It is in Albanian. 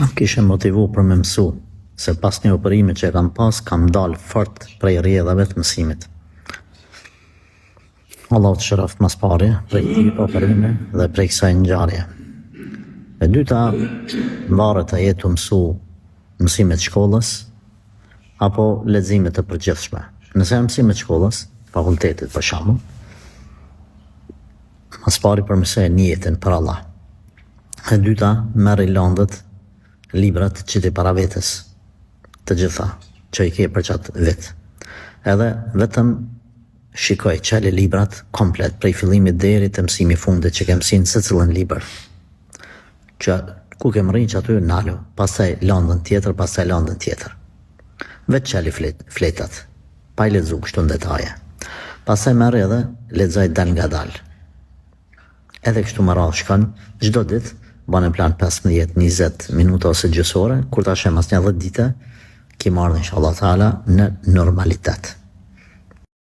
Kishe motivu për me mësu, se pas një operimi që e kam pas, kam dalë fort prej rrjedhave të mësimit. Allah të shëroft mas pari, prej këtij operimi dhe prej kësaj ngjarje. E dyta, varet a jetu mësu mësimet shkollës, apo leximet të përgjithshme. Nëse janë mësimet shkollës, fakultetit për shembull, mas pari përmirësoj niyetin për Allah. E dyta, merr landët, librat që ti para vetes, të gjitha që i ke për qatë vit. Edhe vetëm shikoj qali librat komplet, prej fillimit deri te mësimi i fundit që ke mësin se cilën libër. Që ku ke rrinë që aty nalu, pastaj landën tjetër, pastaj landën tjetër. Vetë qali fletat, pa i lexu kështu në detaje. Pastaj merr edhe lexoj dal nga dal. Edhe kështu më radh shkon, çdo ditë banë plan 15-20 minuta ose gjysore, kur ta shem as një 10 dite, ki marrë inshallah taala në normalitet.